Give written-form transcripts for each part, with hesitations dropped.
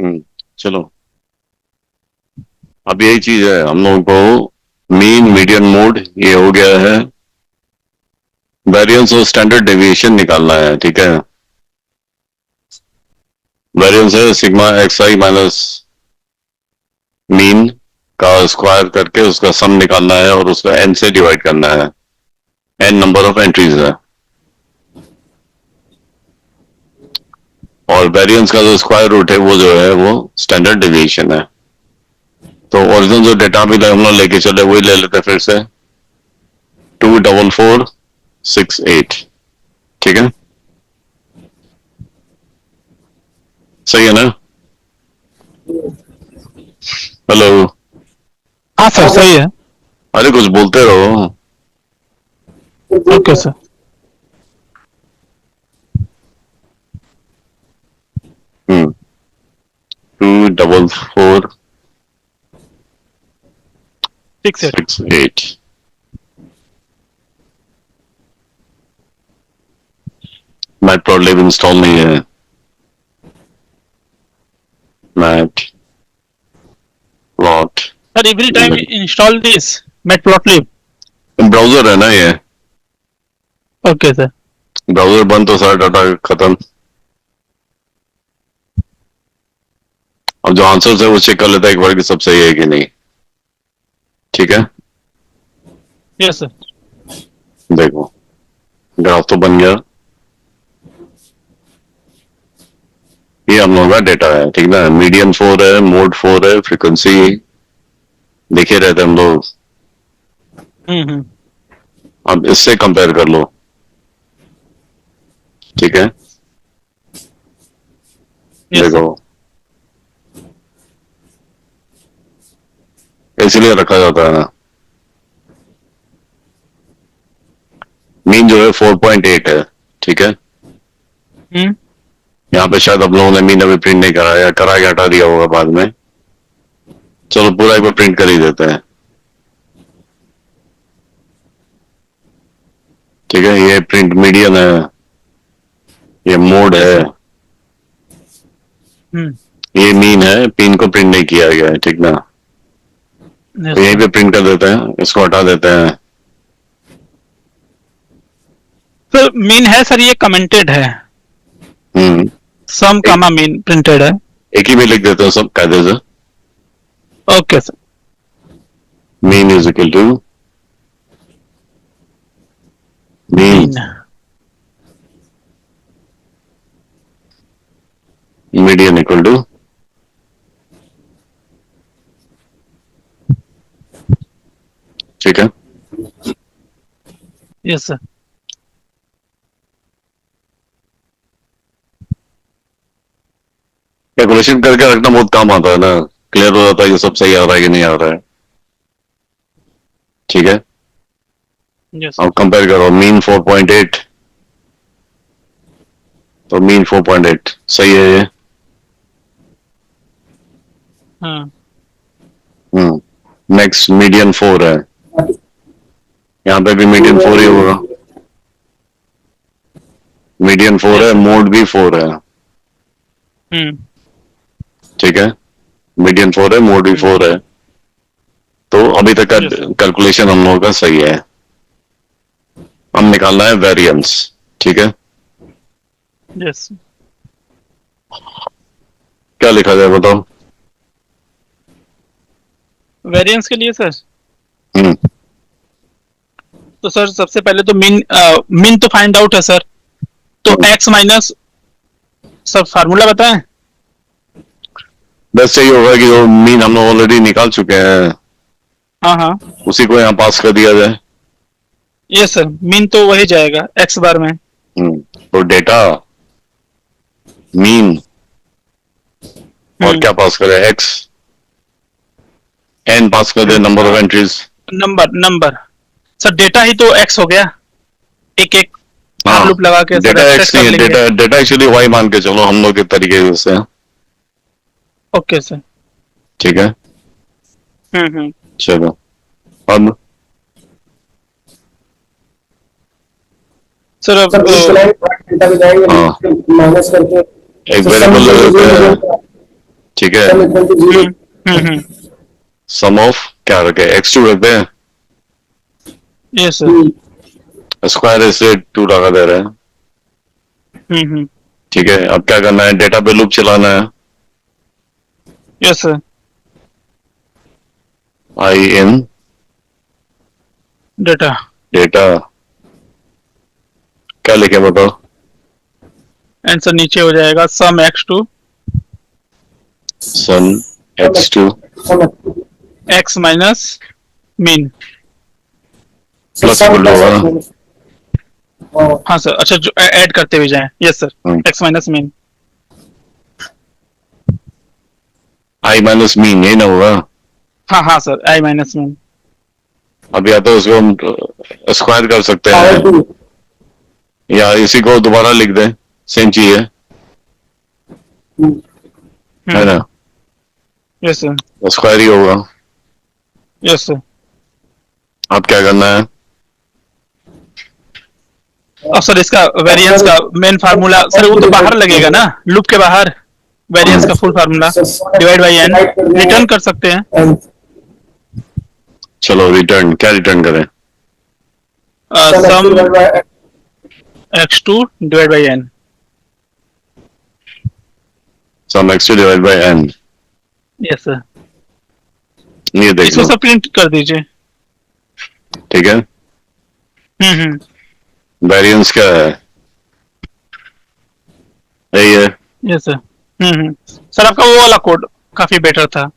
चलो, अब यही चीज है हम लोगों को मीन मीडियन मोड ये हो गया है, वेरिएंस और स्टैंडर्ड डेविएशन निकालना है। ठीक है, वेरिएंस है सिग्मा एक्स आई माइनस मीन का स्क्वायर करके उसका सम निकालना है और उसका एन से डिवाइड करना है, एन नंबर ऑफ एंट्रीज है, और वेरिएंस का जो स्क्वायर रूट है वो जो है वो स्टैंडर्ड डेविएशन है। तो ओरिजिनल जो डेटा भी हम लोग लेके चले वही ले लेते फिर से, 24468। ठीक है, सही है ना? हेलो, हाँ सर सही है। अरे कुछ बोलते रहो। Okay sir. Hmm 24468। 6 matplotlib install नहीं है। Matplot sir every time install this matplotlib. Browser है ना ये, ओके सर। ब्राउजर बंद तो सारा डाटा खत्म। अब जो आंसर है वो चेक कर लेता है एक बार कि सब सही है कि नहीं। ठीक है, यस सर। देखो ग्राफ तो बन गया, ये हम लोगों का डेटा है। ठीक ना, मीडियन 4 है, मोड 4 है, फ्रीक्वेंसी देखे रहते हम लोग। अब इससे कंपेयर कर लो। ठीक है, Yes, देखो इसलिए रखा जाता है ना, मीन जो है 4.8 है। ठीक है, यहाँ पे शायद आप लोगों ने मीन अभी प्रिंट नहीं कराया, करा के हटा दिया होगा बाद में। चलो पूरा एक बार प्रिंट कर ही देते हैं। ठीक है, ये प्रिंट मीडियन है, ये मोड है, ये मीन है, पिन को प्रिंट नहीं किया गया है। ठीक ना, yes, तो यहीं पे प्रिंट कर देते हैं, इसको हटा देते हैं। सर मीन है सर, ये कमेंटेड है। सम कामा मीन प्रिंटेड है। एक ही में लिख देते हैं सब कायदे से। Okay sir. Mean is equal to mean median equal to ठीक है, यस सर। कैलकुलेशन करके रखना बहुत काम आता है ना, क्लियर हो जाता है कि सब सही आ रहा है कि नहीं आ रहा है। ठीक है, यस अब कंपेयर करो, मीन 4.8, तो मीन 4.8 सही है ये। नेक्स्ट मीडियन 4 है, यहाँ पे भी मीडियन 4 ही होगा। मीडियन 4 है, मोड भी 4 है। ठीक है, मीडियन 4 है, मोड भी 4 है, तो अभी तक का कैलकुलेशन हम लोगों का सही है। हम निकालना है वेरिएंस। ठीक है, यस। क्या लिखा जाए बताओ? वेरिएंस के लिए सर, हम्म तो सर सबसे पहले तो मीन तो फाइंड आउट है सर, तो x माइनस सब फार्मूला बताएं। बस यही होगा कि जो मीन हम लोग ऑलरेडी निकाल चुके हैं, हाँ उसी को यहाँ पास कर दिया जाए। ये सर मीन तो वही जाएगा x बार में। तो डेटा मीन और क्या पास करे, x, n पास कर दे, number of entries. Number sir data ही तो x हो गया, एक एक लूप लगा के डेटा x नहीं है, डेटा एक्चुअली y मान के चलो हम लोग के तरीके से। Okay sir. ठीक है, चलो अब सर अब माइनस करके एक वेरिएबल ले लेते हैं। ठीक है, सम ऑफ क्या रखे, x2 रखते हैं, यस सर। स्क्वायर से 2 लगा दे रहे हैं। ठीक है, अब क्या करना है, डेटा पे लूप चलाना है, yes sir. I in data data, क्या लिखे बताओ, आंसर नीचे हो जाएगा सम x2 सन x2 x minus mean. Plus equal होगा। हाँ सर, अच्छा जो ऐड करते हुए जाएं, yes sir, x minus mean. I minus mean, यही ना होगा। हाँ हाँ सर, i माइनस मीन। अब या तो उसको हम स्क्वायर कर सकते हैं या इसी को दोबारा लिख दें, सेम चीज है ना, यस सर। स्क्वायर ही होगा। Yes sir. अब क्या करना है, अब सर इसका वेरिएंस का मेन फार्मूला सर वो तो बाहर लगेगा ना, लूप के बाहर वेरिएंस का full formula divide by n, return कर सकते हैं। चलो रिटर्न, क्या रिटर्न करें, sum x2 divide by n। Sum x2 divide by n। Yes sir. ये देख इसको लो, सब प्रिंट कर दीजिए। ठीक है, वेरिएंस क्या है, यही है। Yes sir. सर आपका वो वाला कोड काफी बेटर था।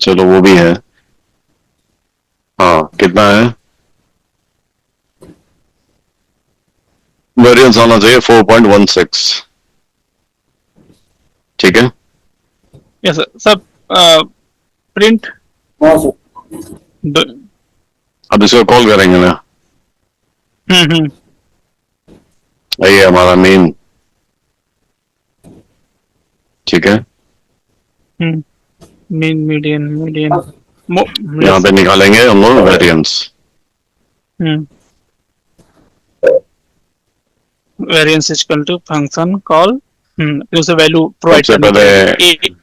चलो वो भी है, हाँ कितना है, वेरिएंस आना चाहिए 4.16। ठीक है, यस सर। सब प्रिंट अब इसको कॉल करेंगे ना, ये हमारा मेन, ठीक है, मीन मीडियन मीडियन यहाँ पे निकालेंगे हम लोग variance. Variance equal to function call, उसे वैल्यू प्रोवाइड सबसे करनी पहले चाहिए।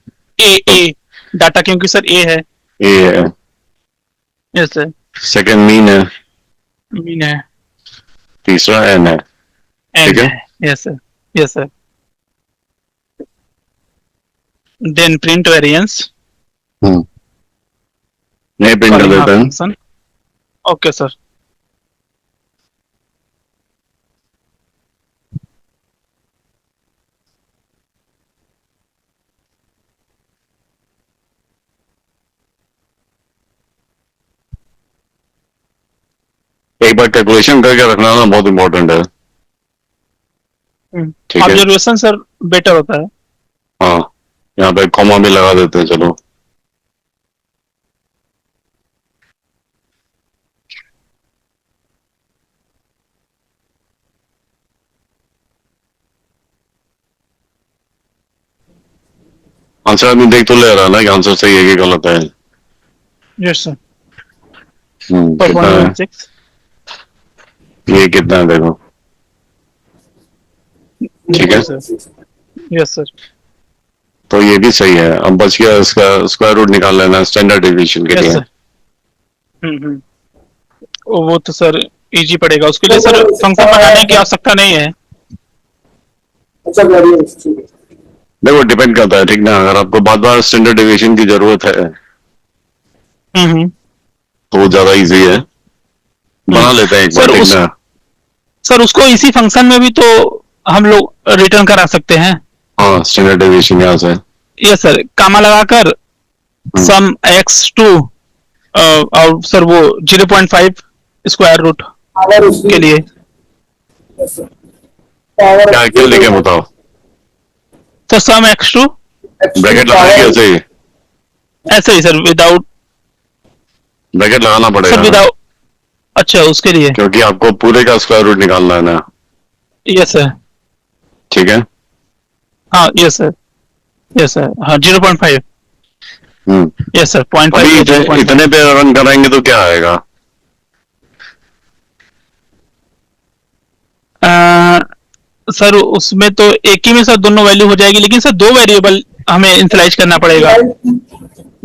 ए डाटा, क्योंकि सर ए है। ये है, यस सर। सेकंड मीन है, मीन है, तीसरा एन है, ठीक एन है, है। Yes sir. Yes sir. Then print variance नहीं प्रिंट कर देते हैं, फंक्शन। Okay sir. एक बार कैलकुलेशन करके रखना ना, बहुत इंपॉर्टेंट है। ठीक है, ऑब्जर्वेशन सर बेटर होता है। हाँ यहाँ पे कॉमा भी लगा देते हैं, चलो आंसर आदमी देख तो ले रहा है ना कि आंसर सही है कि गलत है। Yes sir. कितना है, 4.16। ये कितना है देखो, ठीक है, यस सर। तो ये भी सही है। अब बच गया इसका स्क्वायर रूट निकाल लेना स्टैंडर्ड डेविएशन के यस लिए। सर। वो तो सर इजी पड़ेगा, उसके लिए सर फंक्शन बनाने की आवश्यकता नहीं है। देखो डिपेंड करता है, ठीक ना, अगर आपको बार बार स्टैंडर्ड डेविएशन की जरूरत है तो वो ज्यादा इजी है, बना लेते हैं एक बार, ठीक ना। सर उसको इसी फंक्शन में भी तो हम लोग रिटर्न करा सकते हैं। हाँ स्टैंडर्ड डेविएशन यहाँ से, यस सर, कामा लगाकर सम x2 और सर वो 0.5 स्क्वायर रूट के लिए क्या क्या लिखे बताओ, तो सम x2 ब्रैकेट लगाएंगे ऐसे ही, ऐसे ही सर, विदाउट ब्रैकेट लगाना सर, पड़ेगा ना, विदाउट। अच्छा उसके लिए, क्योंकि आपको पूरे का स्क्वायर रूट निकालना है ना। Yes sir. ठीक है, हाँ यस सर। यस सर, हाँ 0.5। यस सर, 0.5 अभी या 0.5। इतने पे रन कराएंगे तो क्या आएगा, सर उसमें तो एक ही में सर दोनों वैल्यू हो जाएगी, लेकिन सर दो वेरिएबल हमें इनिशियलाइज करना पड़ेगा?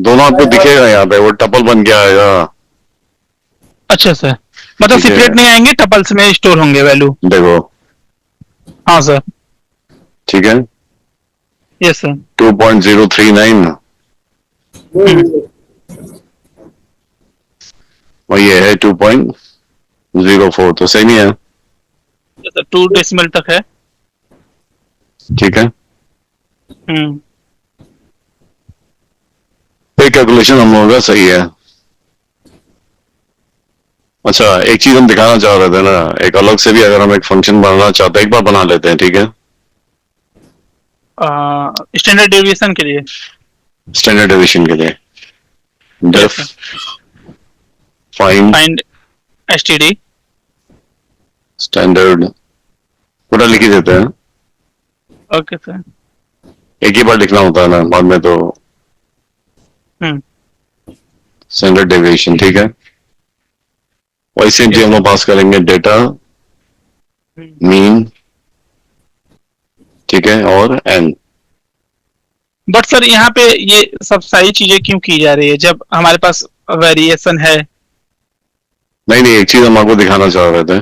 दोनों आपको दिखेगा यहाँ पे, वो टपल बन के आएगा। अच्छा सर, मतलब ठीक है, सेपरेट नहीं आएंगे, टपल्स में स्टोर होंगे वैल्यू? देखो। हाँ सर। ठीक है, यस सर। 2.039 और ये है 2.04, तो सही नहीं है? यस सर, 2 डेसिमल तक है। ठीक है, हम्म। ये कैलकुलेशन हम लोगों का सही है। अच्छा, एक चीज हम दिखाना चाह रहे थे ना, एक अलग से भी अगर हम एक फंक्शन बनाना चाहते हैं, एक बार बना लेते हैं, ठीक है? स्टैंडर्ड डेविएशन के लिए? स्टैंडर्ड डेविएशन के लिए yes def sir. Find find STD. Standard, पूरा लिख ही देते हैं। Okay sir. एक ही बार लिखना होता है ना, बाद में तो। हम्म। स्टैंडर्ड डेविएशन, ठीक है। वैसे ही यस हम सर। लोग पास करेंगे डेटा, मीन, ठीक है, और एन। बट सर यहाँ पे ये सब सारी चीजें क्यों की जा रही है जब हमारे पास वेरिएशन है? नहीं नहीं, एक चीज हम आपको दिखाना चाह रहे थे।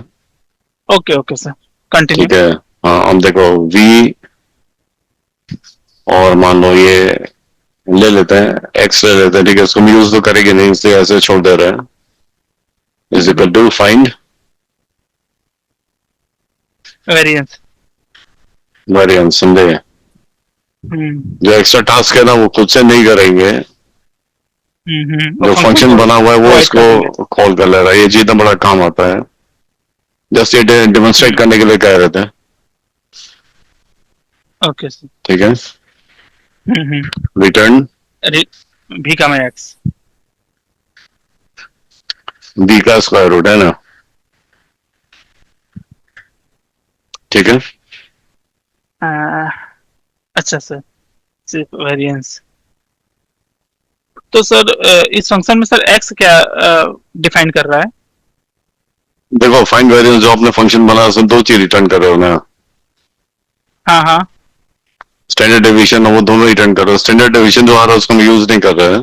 Okay okay sir, continue. ठीक है, हाँ, हम देखो वी, और मान लो ये ले लेते हैं, एक्स ले लेते हैं, ठीक है, उसको हम यूज तो करेंगे नहीं, इसलिए ऐसे छोड़ दे रहे हैं। Is equal to find variance. Variance, समझे? जो एक्स्ट्रा टास्क है ना, वो खुद से नहीं करेंगे, वो जो फंक्शन फंक्शन बना हुआ है वो प्रोवाइड कर देंगे। इसको कॉल कर ले रहा है। ये चीज बड़ा काम आता है, जस्ट ये डेमोन्स्ट्रेट करने के लिए कह रहे थे। Okay sir. ठीक है, रिटर्न भी का मैं एक्स। बी का स्क्वायर रूट है ना, ठीक है। अच्छा सर, सिर्फ वेरिएंस। तो सर इस फंक्शन में सर एक्स क्या डिफाइन कर रहा है? देखो, फाइंड वेरिएंस जो आपने फंक्शन बनाया उसमें दो चीज रिटर्न कर रहे हो ना, हाँ हाँ। स्टैंडर्ड डेविएशन, वो दोनों रिटर्न कर रहे हो। स्टैंडर्ड डेविएशन जो आ रहा है उसको हम यूज नहीं कर रहे हैं।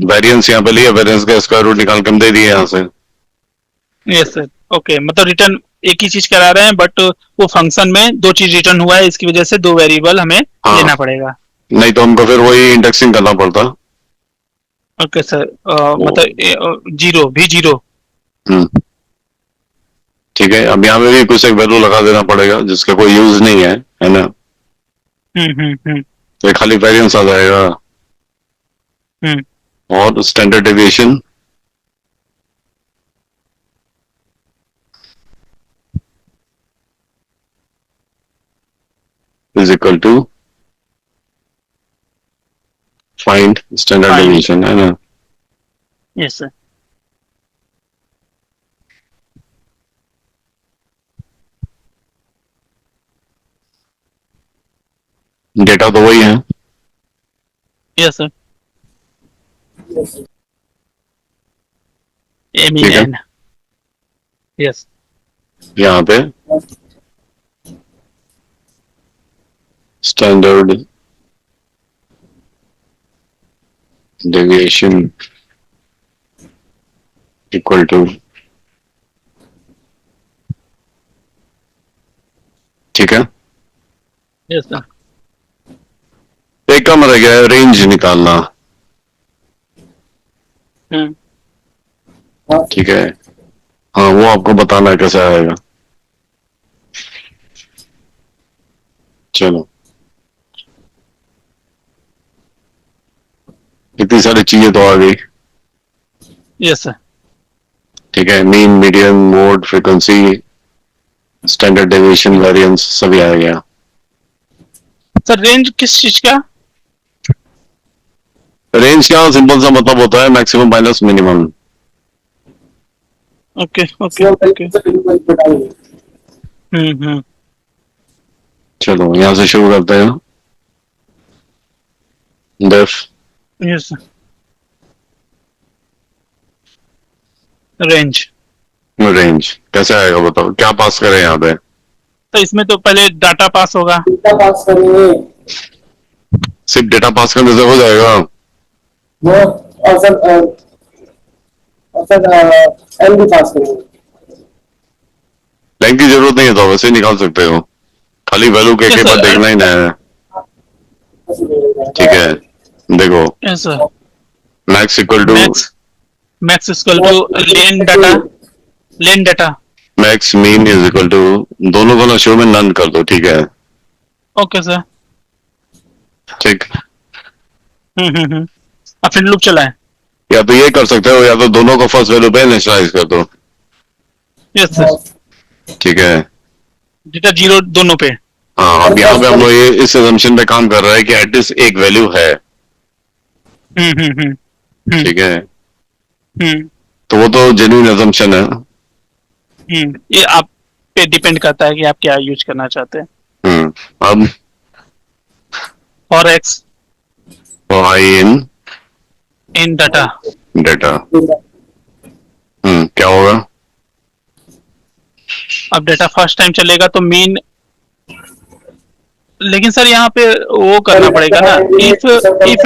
वेरिएंस यहाँ पे लिया, वेरिएंस का स्क्वायर रूट निकाल के हम दे दिए यहाँ से। Yes sir. ओके, मतलब रिटर्न एक ही चीज करा रहे हैं, बट वो फंक्शन में दो चीज रिटर्न हुआ है, इसकी वजह से दो वेरिएबल हमें हाँ, लेना पड़ेगा। नहीं तो हमको फिर वही इंडेक्सिंग करना पड़ता। ओके सर, मतलब जीरो भी जीरो। हम्म, ठीक है, अब यहाँ पे भी कुछ एक वैल्यू लगा देना पड़ेगा जिसका कोई यूज नहीं है ना? हम्म। तो ये खाली वेरिएंस आ जाएगा, हम्म। और standard deviation is equal to find standard find. Deviation, है ना? Yes sir. डेटा तो वही है। Yes sir. एम इन ठीक है, एन। यस। यहाँ पे स्टैंडर्ड डेविएशन इक्वल टू, ठीक है। Yes sir. एक काम रह गया है, रेंज निकालना। ठीक है, हाँ, वो आपको बताना है कैसे आएगा। चलो, इतनी सारी चीजें तो आ गई। Yes sir. ठीक है, mean, median, mode, frequency, standard deviation, variance, सभी आ गया। सर रेंज किस चीज का? रेंज का सिंपल सा मतलब होता है maximum minus minimum. Okay okay okay. चलो, यहाँ से शुरू करते हैं। Def yes sir. Range. Range कैसे आएगा बताओ, क्या पास करें यहाँ पे? तो इसमें तो पहले डाटा पास होगा। सिर्फ डेटा पास करने से हो जाएगा? वो और सर एल भी पास करेंगे। लाइन की जरूरत नहीं है, तो वैसे ही निकाल सकते हो, खाली वैल्यू के Yes, बाद sir. देखना ही नहीं है। ठीक है, देखो Yes, sir. Max equal to Max is equal to lane data. Max mean is equal to, दोनों को ना शो में नन कर दो, ठीक है? Okay, sir. ठीक, अब फिर लूप चलाएं। या तो ये कर सकते हो, या तो दोनों को फर्स्ट वैल्यू पे इनिशियलाइज कर दो। Yes, sir. ठीक है, डेटा 0 दोनों पे। हाँ अब यहाँ पे हम लोग ये इस assumption पे काम कर रहे हैं कि एटलीस्ट एक वैल्यू है। ठीक है, तो वो तो जेन्युइन assumption है। ये आप पे डिपेंड करता है कि आप क्या यूज करना चाहते हैं। अब और एक्स आई इन डाटा। डेटा, क्या होगा? अब डेटा फर्स्ट टाइम चलेगा तो मीन, लेकिन सर यहाँ पे वो करना पड़ेगा ना, if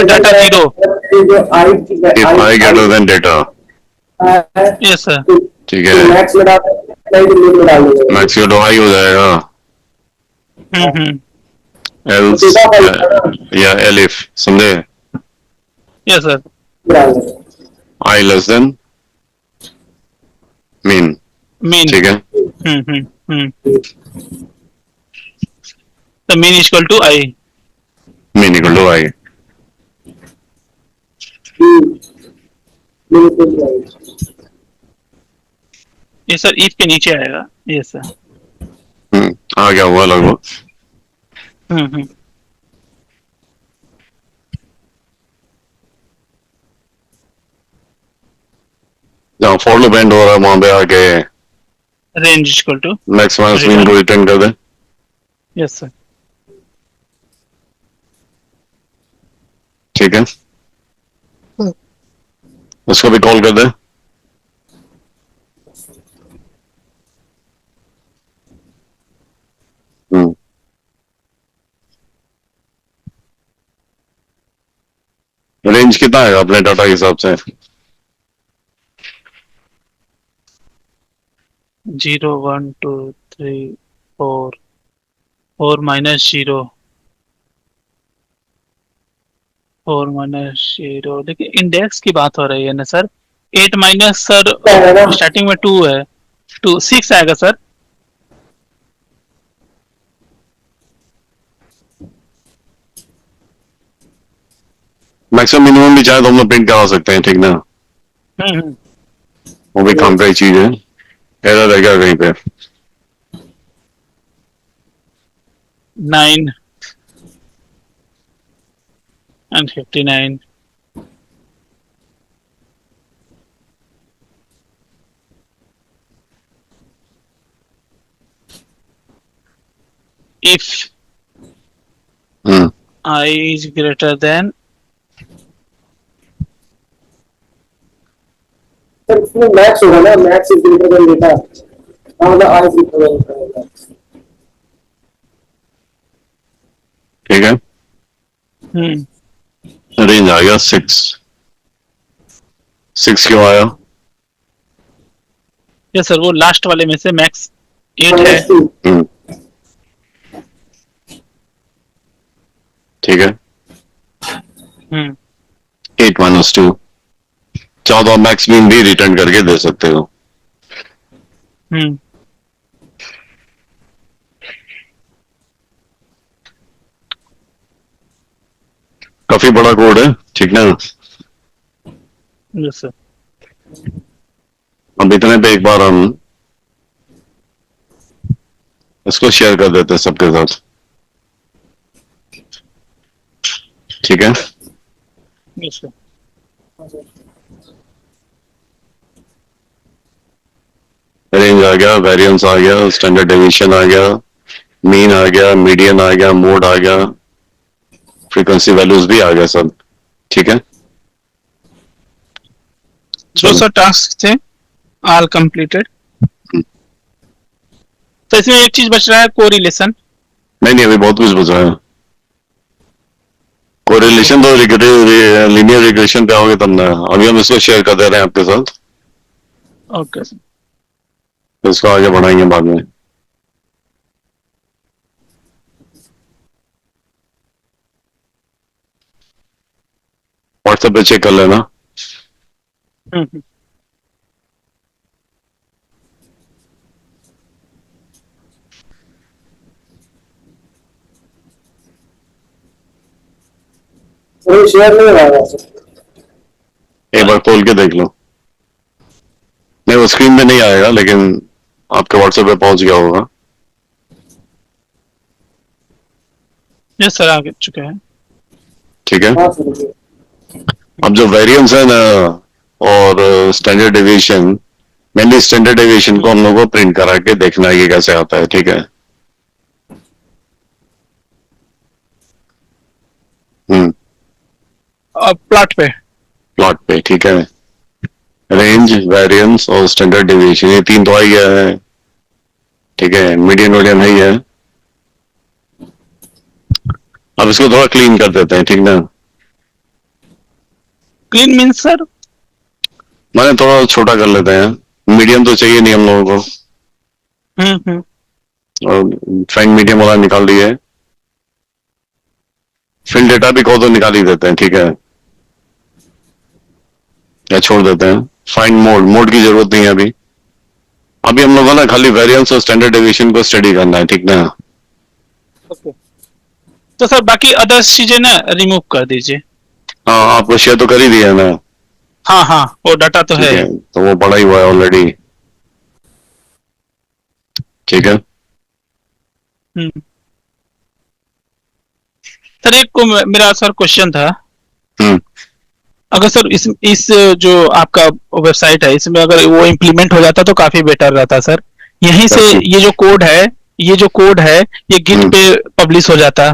data 0। If I greater than data. Yes sir. ठीक है, मैक्स का तो आई हो जाएगा, एल्स या एलिफ, समझे? Yes sir. I less than mean. Mean. ठीक है, तो mean equal to I. Mean equal to I. ये सर इफ के नीचे आएगा। Yes sir. आ गया हुआ लगभग। जहाँ फॉर लूप एंड हो रहा है वहां पे आके range equal to max minus mean को रिटर्न कर दे। Yes sir. ठीक है, उसको भी कॉल कर दे। रेंज कितना है अपने डाटा के हिसाब से? 0 1 2 3 4 4 माइनस 0 4 माइनस 0, लेकिन इंडेक्स की बात हो रही है ना सर। 8 माइनस सर स्टार्टिंग में 2 है, 2 6 आएगा सर। मैक्सिमम मिनिमम भी चाहे तो हम लोग प्रिंट करा सकते हैं, ठीक ना? वो भी काम का ही चीज है, एरर रहेगा कहीं पे। 9 and 59. If I is greater than, sir इसमें मैक्स होगा ना, max is greater than data, मतलब I is greater than data. ठीक है, रेंज आ गया 6। 6 क्यों आया? यस सर, वो लास्ट वाले में से मैक्स 8 है। ठीक है, 8 माइनस 2, चाहो तो आप मैक्स मीन भी रिटर्न करके दे सकते हो। काफी बड़ा कोड है, ठीक ना? Yes sir. अब इतने पे एक बार हम इसको शेयर कर देते हैं सबके साथ, ठीक है? Yes sir. रेंज आ गया, वेरिएंस आ गया, स्टैंडर्ड डेविएशन आ गया, मीन आ गया, मीडियन आ गया, मोड आ गया, फ्रीक्वेंसी वैल्यूज भी आ गया सब, ठीक है? जो सर टास्क थे ऑल कंप्लीटेड। तो इसमें एक चीज बच रहा है, कोरिलेशन। नहीं अभी बहुत कुछ बचा है। कोरिलेशन तो लीनियर रिग्रेशन पे आओगे तब ना, अभी हम इसको शेयर कर दे रहे हैं आपके साथ, ओके सर। इसको आगे बढ़ाएंगे बाद में। व्हाट्सएप पे चेक कर लेना। हम्म। वो शेयर नहीं हो रहा है। एक बार खोल के देख लो। नहीं, वो स्क्रीन पे नहीं आएगा, लेकिन आपके व्हाट्सएप पे पहुंच गया होगा। यस सर, आ चुके हैं। ठीक है। हाँ सर। अब जो वेरिएंस है ना और standard deviation, mainly standard deviation को हम लोग को प्रिंट करा के देखना है कि कैसे आता है। ठीक है। प्लॉट पे। प्लॉट पे। ठीक है। रेंज, वेरिएंस और स्टैंडर्ड डेविएशन, ये तीन तो आ ही गया है। ठीक है। मीडियन मीडियन है ही है। अब इसको थोड़ा क्लीन कर देते हैं। ठीक ना। Clean means sir? मैंने थोड़ा छोटा कर लेते हैं, मीडियम तो चाहिए नहीं हम लोगों को, हम्म। और फाइन मीडियम वाला निकाल दिए। फिल डेटा भी कहो तो निकाल ही देते हैं। ठीक है, या छोड़ देते हैं। फाइंड मोड, मोड की जरूरत नहीं है अभी। अभी हम लोगों ने खाली वेरिएंस और स्टैंडर्ड डेविएशन को स्टडी करना है। ठीक ना। ओके। तो सर बाकी अदर्स चीजें ना रिमूव कर दीजिए। हाँ, आपको शेयर तो कर ही दिया ना। हाँ हाँ, वो डाटा तो ठीक है। है, तो वो पड़ा ही हुआ है ऑलरेडी। ठीक है। हम्म। सर एक को मेरा सर क्वेश्चन था, हम्म। अगर सर इस जो आपका वेबसाइट है इसमें अगर वो इम्प्लीमेंट हो जाता तो काफी बेटर रहता सर। यहीं से कैसे? ये जो कोड है, ये जो कोड है ये गिट पे पब्लिश हो जाता।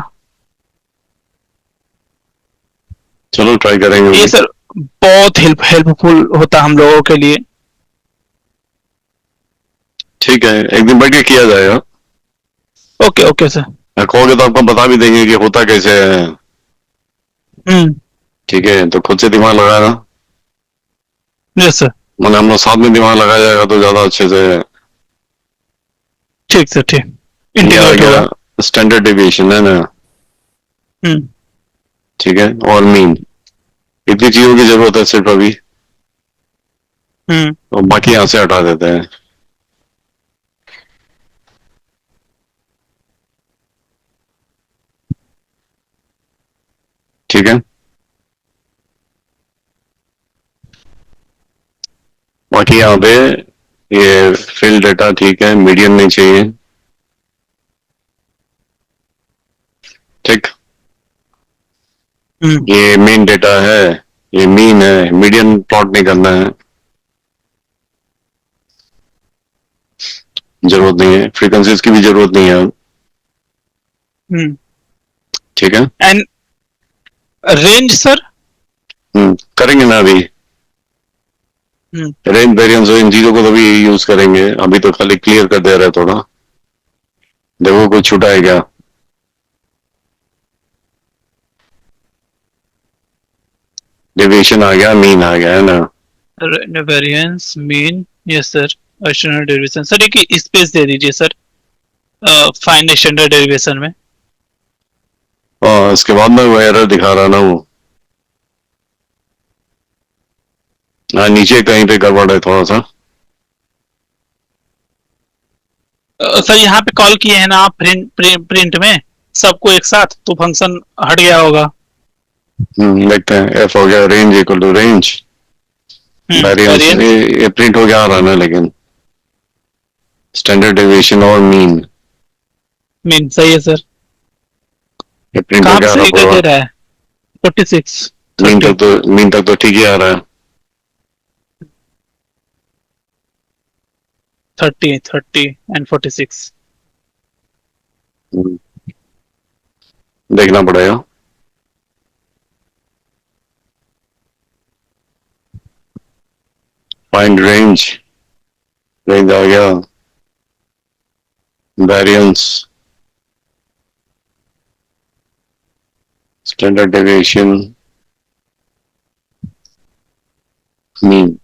चलो ट्राई करेंगे ये अभी। सर बहुत हेल्पफुल होता हम लोगों के लिए। ठीक है, एक दिन बैठ के किया जाएगा। Okay okay sir. कहोगे तो आपको बता भी देंगे कि होता कैसे है। हम्म। ठीक है, तो खुद से दिमाग लगाना। Yes sir. मैंने हम लोग साथ में दिमाग लगाया जाएगा तो ज्यादा अच्छे से। ठीक सर, ठीक ये आ इंटीग्रेट होगा। गया स्टैंडर्ड डेविएशन है ना। हम्म। ठीक है, और मीन, इतनी चीजों की जरूरत है सिर्फ अभी, हम्म। और बाकी यहाँ से हटा देते हैं। ठीक है, बाकी यहाँ पे ये फिल डेटा ठीक है, मीडियन नहीं चाहिए। ठीक, हम्म। ये मेन डेटा है, ये मीन है, मीडियन प्लॉट नहीं करना है, जरूरत नहीं है। फ्रीक्वेंसीज की भी जरूरत नहीं है। हम्म। ठीक है। And range sir? करेंगे ना अभी। हम्म। रेंज, वेरिएंस इन चीजों को तो भी यूज करेंगे, अभी तो खाली क्लियर कर दे रहे हैं थोड़ा। देखो कुछ छूटा है क्या। डेविएशन आ गया, मीन आ गया है ना। Variance, mean, yes sir. Standard derivation sir, एक स्पेस दे दीजिए सर फाइंड स्टैंडर्ड डेरिवेशन में। और इसके बाद में वो एरर दिखा रहा ना वो। हाँ, नीचे कहीं पे गड़बड़ है थोड़ा सा। सर यहाँ पे कॉल किए हैं ना आप प्रिंट में सबको एक साथ, तो फंक्शन हट गया होगा। देखते हैं। एफ हो गया, range equal to range, variance variance, ये प्रिंट हो गया आ रहा ना, लेकिन स्टैंडर्ड डेविएशन और मीन मीन सही है सर। ये प्रिंट हो कहाँ पे गया आ रहा सही कर पूरा। दे रहा है? 46, मीन 30, तक तो ठीक ही आ रहा है। 30 एंड 46। हम्म, देखना पड़ेगा। फाइंड रेंज, रेंज आ गया, variance standard deviation mean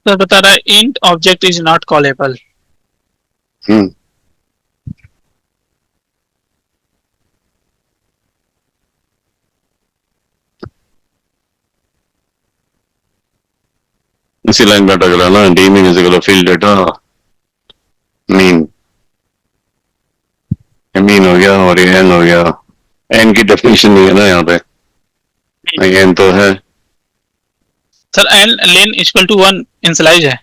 sir बता रहा है int object is not callable. इसी लाइन पे अटक रहा ना, D mean is equal to field data mean, mean हो गया और ये एन हो गया। एन की डेफिनेशन नहीं है ना यहाँ पे, एन तो है। Sir N len equal to 1 initialize है।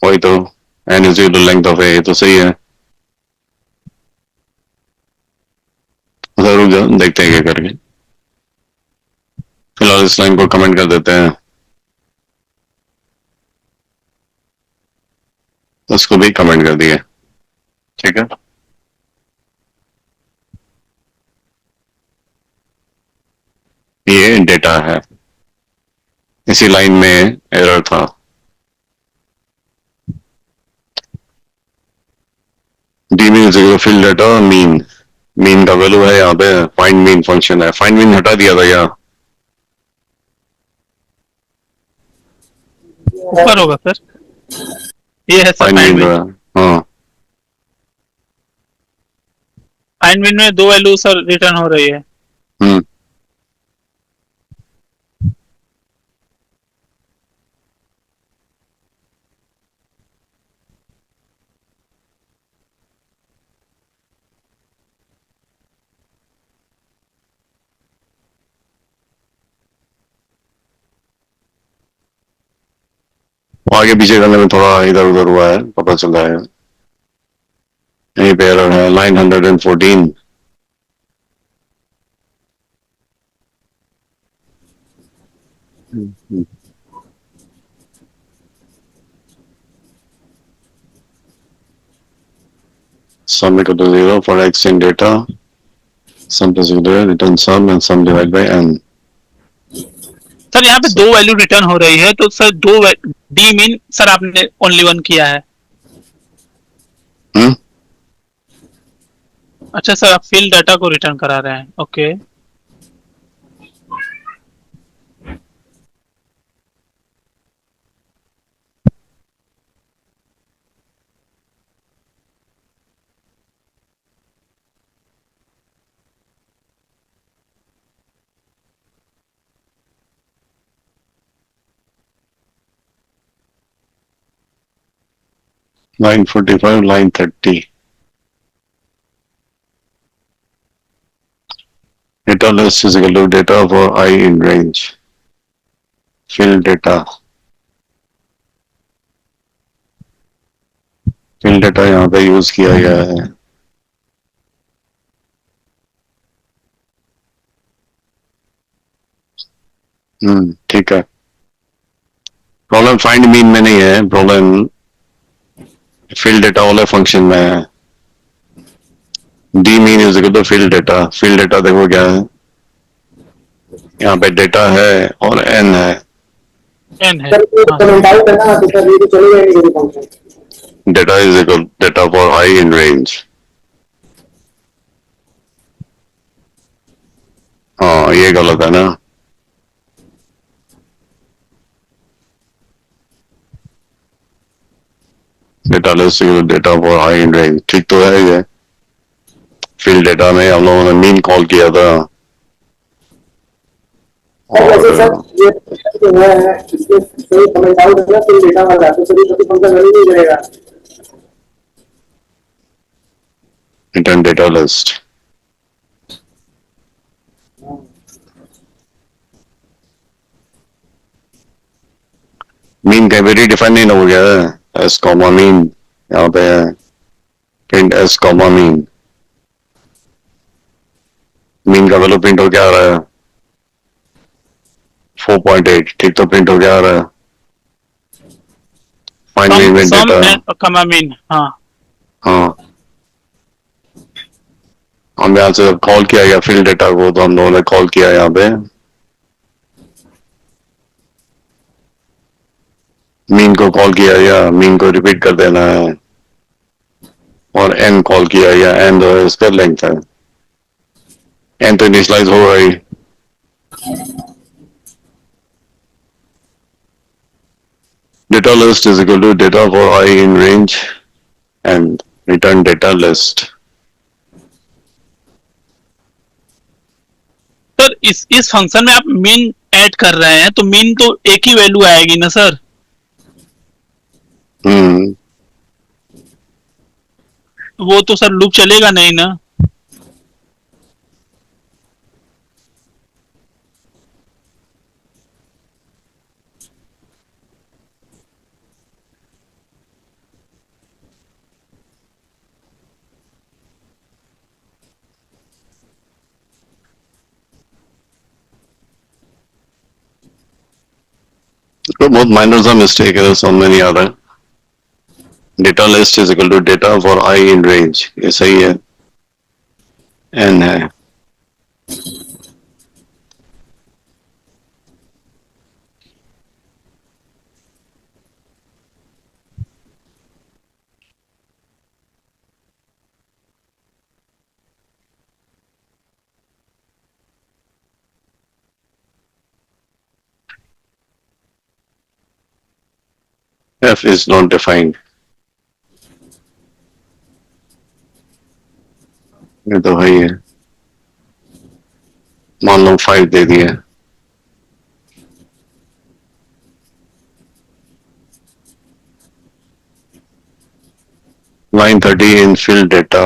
वही तो, N is equal to length of A, तो सही है। जरूर देखते हैं क्या करके, फिलहाल इस लाइन को कमेंट कर देते हैं, उसको भी कमेंट कर दिए, ठीक है। ये डेटा है, इसी लाइन में एरर था। D mean is equal field data mean, mean का वैल्यू है यहाँ पे, फाइंड मीन फंक्शन है, फाइंड मीन हटा दिया था यहाँ, ऊपर होगा सर, ये है sir find find mean. Mean. हाँ, फाइंड मीन में 2 वैल्यू सर रिटर्न हो रही है। 'आगे पीछे करने में थोड़ा इधर उधर हुआ है, पता चला है। यहीं पे एरर है, line 114। Sum equal to 0 for x in data, sum plus equal to return sum and sum divided by n. Sir यहाँ पे 2 वैल्यू रिटर्न हो रही है, तो सर डी मीन सर आपने ओनली 1 किया है। अच्छा सर, आप फील्ड डाटा को रिटर्न करा रहे हैं, okay. Line 45, line 30. Data list is equal to data for I in range. Fill data. Fill data यहाँ पे यूज किया गया है। ठीक है। प्रॉब्लम फाइंड मीन में नहीं है, प्रॉब्लम फिल डेटा वाले फंक्शन में है। D mean is equal to fill data. Fill data देखो क्या है, यहाँ पे डेटा है और एन है। एन है, सर ये कमेंट आउट करना, तो सर ये तो चले जाएंगे मेरे function. Data is equal data for I in range. हाँ, ये गलत है ना। Data list data for I in range, ठीक तो है ये। फील्ड डेटा में हम लोगों ने मीन कॉल किया था, वैसे सर ये जो है इसमें कोई कमेंट आउट है ना, कोई डेटा वाला, तो सर ये तो फंक्शन रन ही नहीं करेगा। Return data list. मीन कहीं पे रिडिफाइन नहीं हो गया है, एस कॉमा मीन यहाँ पे है, print S comma mean. Mean का वैल्यू प्रिंट हो क्या आ रहा है, 4.8, ठीक तो प्रिंट हो क्या आ रहा है। फाइंड मीन में डेटा कमा मीन, हाँ हाँ, हम यहाँ से कॉल किया गया फील्ड डेटा को, तो हम लोगों ने कॉल किया यहाँ पे मीन को कॉल किया या मीन को रिपीट कर देना है, और एन कॉल किया या एन जो है उसका लेंथ है, एन तो इनिशियलाइज हो गई। Data list is equal to data for I in range and return data list. Sir इस फंक्शन में आप मीन ऐड कर रहे हैं तो मीन तो एक ही वैल्यू आएगी ना सर। वो तो सर लूप चलेगा नहीं ना। तो बहुत माइनर सा मिस्टेक है, समझ में नहीं आ रहा है। Data list is equal to data for I in range, ये सही है, एन है। F is not defined. ये तो है ही है, मान लो 5 दे दिए। Line 30 in fill data.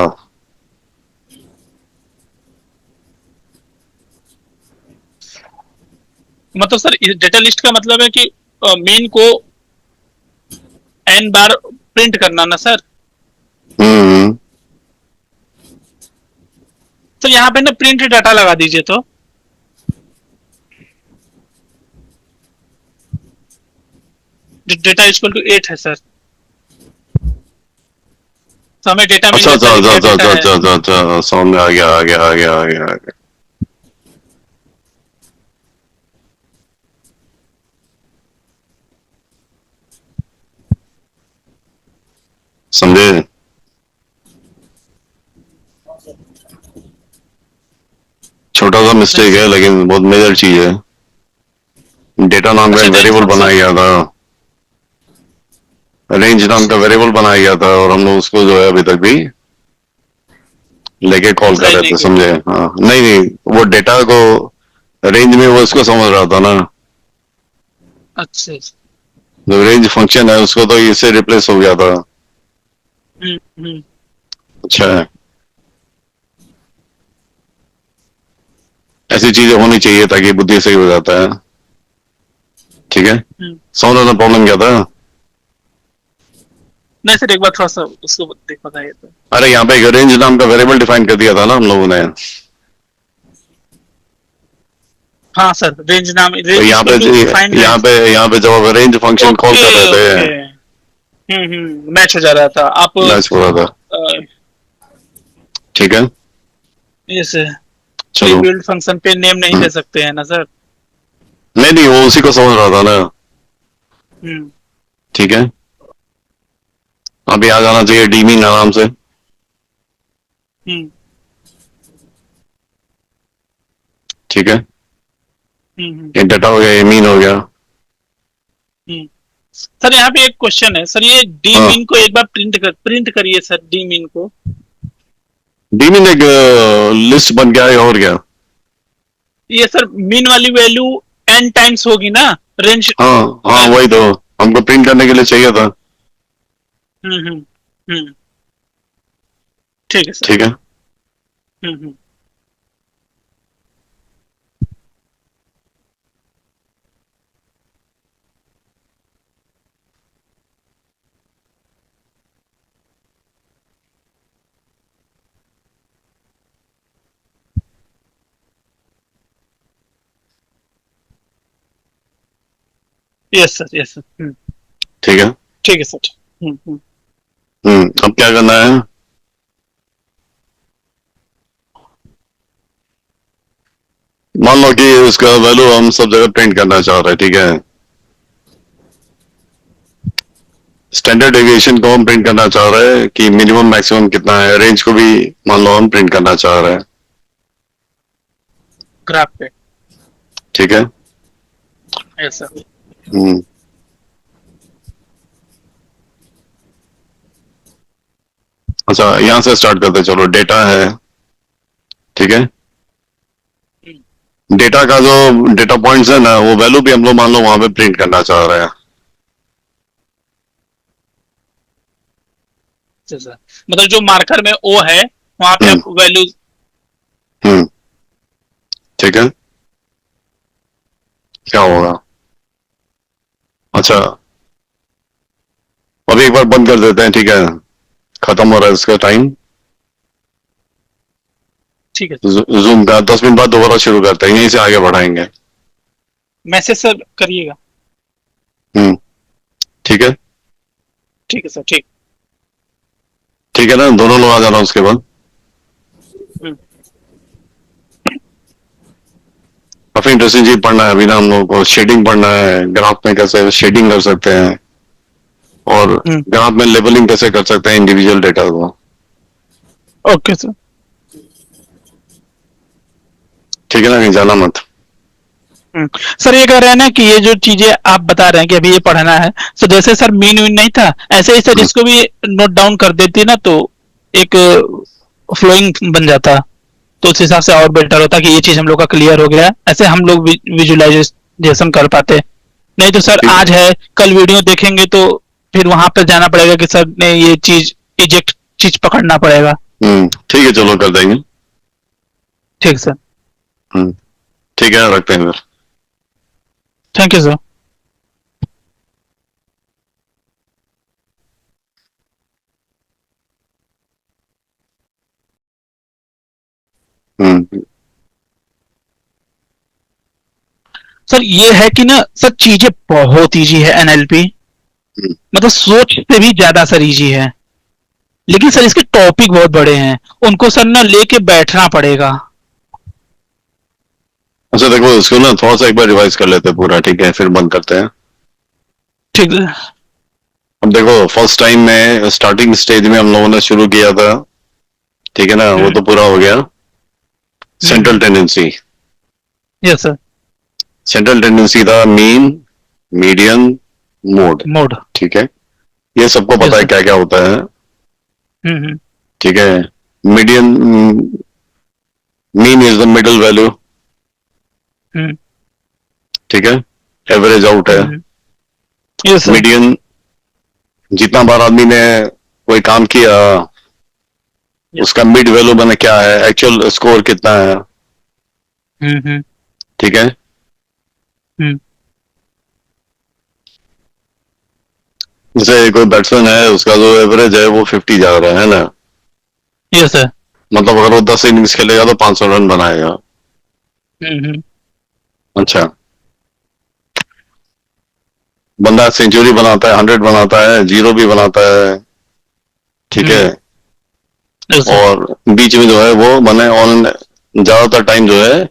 मतलब सर डेटा लिस्ट का मतलब है कि मेन को एन बार प्रिंट करना ना सर। तो यहाँ पे ना प्रिंट डाटा लगा दीजिए तो। डेटा इक्वल टू 8 है सर, तो हमें डेटा मिल अच्छा जाता अच्छा है अच्छा क्या अच्छा डेटा अच्छा है। अच्छा अच्छा, समझ में आ गया आ गया आ गया आ गया आ गया। समझे? छोटा सा मिस्टेक है लेकिन बहुत मेजर चीज है। डेटा नाम का अच्छा एक रेंज वेरिएबल फंक्शन। बनाया गया था, रेंज नाम का वेरिएबल बनाया गया था, और हम लोग उसको जो है अभी तक भी लेके कॉल कर ट्राई रहे नहीं थे, किया। समझे? हाँ, नहीं नहीं, वो डेटा को रेंज में वो इसको समझ रहा था ना, अच्छा। जो रेंज फंक्शन है उसको तो इससे रिप्लेस हो गया था। हम्म। अच्छा है, ऐसी चीजें होनी चाहिए ताकि बुद्धि सही हो जाता है। ठीक है, समझ में प्रॉब्लम क्या था? नहीं सर एक बार थोड़ा सा उसको देख बताइए तो। अरे यहाँ पे एक रेंज नाम का वेरिएबल डिफाइन कर दिया था ना हम लोगों ने, हाँ सर रेंज नाम तो range equal to define range. यहाँ पे जब आप रेंज फंक्शन कॉल ओके कर रहे ओके। थे, मैच हो जा रहा था आप मैच हो रहा था। ठीक है, इस प्री चलो। बिल्ड फंक्शन पे नेम नहीं दे सकते हैं ना सर। नहीं नहीं, वो उसी को समझ रहा था ना। हम्म ठीक है, अभी आ जाना चाहिए डीमीन आराम से। हम्म ठीक है, हम्म ये डेटा हो गया, ये मीन हो गया। हम्म। सर यहाँ पे एक क्वेश्चन है सर, ये डी हाँ, मीन को एक बार प्रिंट करिए सर डी मीन को। डीमीन एक लिस्ट बन गया है, और क्या? ये सर मीन वाली वैल्यू एन टाइम्स होगी ना रेंज। हाँ हाँ, वही तो हमको प्रिंट करने के लिए चाहिए था। हम्म। ठीक है सर। ठीक है, hmm. Yes sir yes sir. ठीक है। ठीक है सर। अब क्या करना है? मान लो कि उसका वैल्यू हम सब जगह प्रिंट करना चाह रहे हैं, ठीक है? स्टैंडर्ड डेविएशन को हम प्रिंट करना चाह रहे हैं कि मिनिमम मैक्सिमम कितना है, रेंज को भी मान लो हम प्रिंट करना चाह रहे हैं, ग्राफ पे। ठीक है। Yes sir. हम्म। अच्छा, यहां से स्टार्ट करते हैं, चलो डेटा है, ठीक है। डेटा का जो डेटा पॉइंट्स है ना, वो वैल्यू भी हम लोग मान लो वहां पे प्रिंट करना चाह रहे हैं। सर मतलब जो मार्कर में ओ है वहां पे आप वैल्यू। हम्म, ठीक है। क्या होगा? अच्छा, अभी एक बार बंद कर देते हैं, ठीक है, खत्म हो रहा है इसका टाइम। ठीक है, जूम का 10 मिनट बाद दोबारा शुरू करते हैं, यहीं से आगे बढ़ाएंगे। मैसेज सर करिएगा। ठीक है, ठीक है सर, ठीक। ठीक है ना, दोनों लोग आ जाना उसके बाद। काफी इंटरेस्टिंग चीज पढ़ना है अभी ना हम लोगों को, शेडिंग पढ़ना है, ग्राफ में कैसे शेडिंग कर सकते हैं और ग्राफ में लेबलिंग कैसे कर सकते हैं इंडिविजुअल डेटा को। Okay sir. ठीक है ना, कहीं जाना मत। सर ये कह रहे हैं ना कि ये जो चीजें आप बता रहे हैं कि अभी ये पढ़ना है, तो जैसे सर मीन वीन नहीं था, ऐसे ही सर इसको भी नोट डाउन कर देती ना तो एक फ्लोइंग बन जाता, तो उस हिसाब से और बेटर होता कि ये चीज हम लोग का क्लियर हो गया, ऐसे हम लोग विजुअलाइजेशन कर पाते। नहीं तो सर आज है कल वीडियो देखेंगे तो फिर वहां पर जाना पड़ेगा कि सर ने ये चीज इजेक्ट चीज पकड़ना पड़ेगा। ठीक है, चलो कर देंगे। ठीक सर। ठीक है, रखते हैं फिर। Thank you sir. सर ये है कि ना सर चीजें बहुत इजी है एनएलपी, मतलब सोच से भी ज्यादा सर इजी है, लेकिन सर इसके टॉपिक बहुत बड़े हैं, उनको सर ना लेके बैठना पड़ेगा। अच्छा देखो, इसको ना थोड़ा सा एक बार रिवाइज कर लेते हैं पूरा, ठीक है, फिर बंद करते हैं। ठीक है। अब देखो, फर्स्ट टाइम में स्टार्टिंग स्टेज में हम लोगों ने शुरू किया था, ठीक है ना, वो तो पूरा हो गया। Central tendency. Yes sir. Central tendency था मीन, मीडियन, मोड, ठीक है। ये सबको पता है क्या क्या होता है, ठीक है। Median, mean is the middle value, ठीक है, एवरेज आउट है। Yes sir. मीडियन, जितना बार आदमी ने कोई काम किया उसका मिड वैल्यू बने क्या है, एक्चुअल स्कोर कितना है, ठीक है। जैसे कोई बैट्समैन है, उसका जो एवरेज है वो 50 जा रहा है ना। Yes sir. मतलब अगर वो 10 इनिंग्स खेलेगा तो 500 रन बनाएगा। अच्छा, बंदा सेंचुरी बनाता है, 100 बनाता है, 0 भी बनाता है, ठीक है। और बीच में जो है वो माने ऑन ज्यादातर टाइम जो है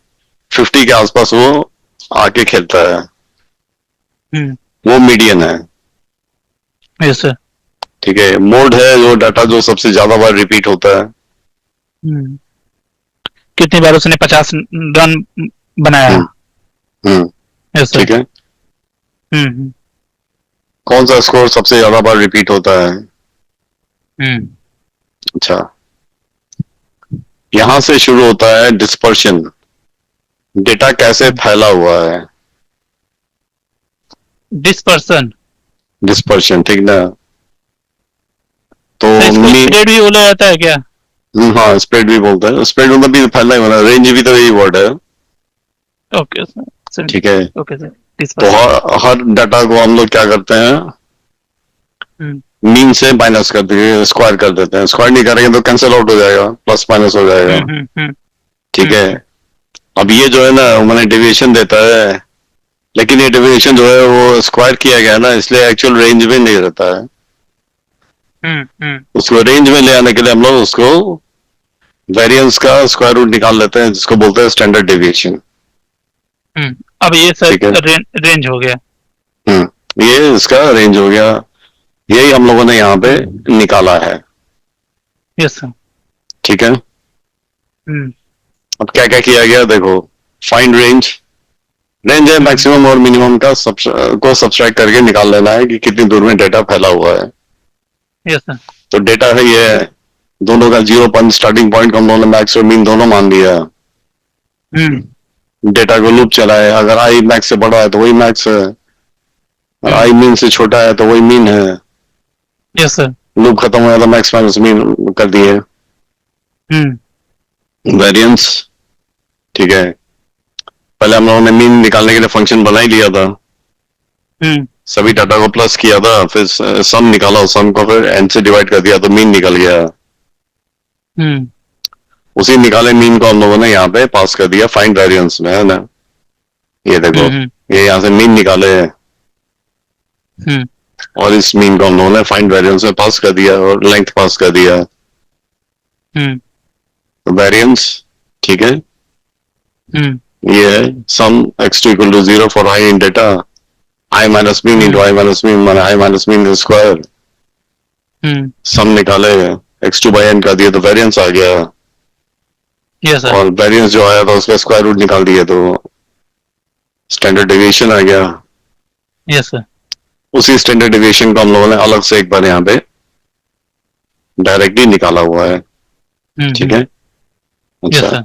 50 के आसपास वो आके खेलता है, वो मीडियन है। Yes sir. ठीक है। मोड है जो डाटा जो सबसे ज्यादा बार रिपीट होता है, कितनी बार उसने 50 रन बनाया। Yes sir. ठीक है। कौन सा स्कोर सबसे ज्यादा बार रिपीट होता है। अच्छा, यहां से शुरू होता है डिस्पर्शन, डेटा कैसे फैला हुआ है। डिस्पर्शन, ठीक ना। तो स्प्रेड भी बोला जाता है क्या? हाँ, स्प्रेड भी बोलते हैं, स्प्रेड मतलब भी फैलना ही होना, रेंज भी तो यही वर्ड है। Okay sir. ठीक है। Okay sir. तो हर डाटा को हम लोग क्या करते हैं, मीन से माइनस कर देंगे, स्क्वायर कर देते हैं। स्क्वायर नहीं करेंगे तो कैंसिल आउट हो जाएगा, प्लस माइनस हो जाएगा। ठीक है। अब ये जो है ना मैंने डेविएशन देता है, लेकिन ये डेविएशन जो है वो स्क्वायर किया गया ना, इसलिए एक्चुअल रेंज में नहीं रहता है। उसको रेंज में ले आने के लिए हम लोग उसको वेरिएंस का स्क्वायर रूट निकाल लेते हैं, जिसको बोलते हैं स्टैंडर्ड डेविएशन। अब ये सर रेंज हो गया। ये इसका रेंज हो गया। यही हम लोगों ने यहाँ पे निकाला है, यस सर। ठीक है। हम्म अब क्या क्या किया गया देखो, फाइंड रेंज, रेंज है मैक्सिमम और मिनिमम का को सब्सट्रैक्ट करके निकाल लेना है कि कितनी दूर में डेटा फैला हुआ है। Yes sir. तो डेटा है ये है, दोनों का 0 पॉइंट स्टार्टिंग पॉइंट हम लोगों ने मैक्स और मीन दोनों मान लिया। डेटा को लूप चलाए, अगर आई मैक्स से बड़ा है तो वही मैक्स है, और आई मीन से छोटा है तो वही मीन है। Yes sir. लूप खत्म हुआ तो मैक्स माइनस मीन कर दिए। वेरिएंस, ठीक है, पहले हम लोगों ने मीन निकालने के लिए फंक्शन बना ही लिया था, सभी डाटा को प्लस किया था, फिर सम निकाला, सम को फिर एन से डिवाइड कर दिया तो मीन निकल गया। उसी निकाले मीन को हम लोगों ने यहाँ पे पास कर दिया फाइंड वेरिएंस में, है ना। ये देखो, ये यहाँ से मीन निकाले और इस मीन को हम लोगों ने फाइंड वेरिएंस में पास कर दिया और लेंथ पास कर दिया। वेरिएंस, ठीक है, ये है sum x2 equal to 0 for I in data, I minus mean into I minus mean माने I minus mean square. Sum निकाले, x2 बाई n कर दिया तो वेरिएंस आ गया। Yes sir. और वेरिएंस जो आया था उसका स्क्वायर रूट निकाल दिया तो स्टैंडर्ड डेविएशन आ गया। Yes sir. उसी स्टैंडर्ड डेविएशन को हम लोगों ने अलग से एक बार यहाँ पे डायरेक्टली निकाला हुआ है, ठीक है। यस अच्छा, सर।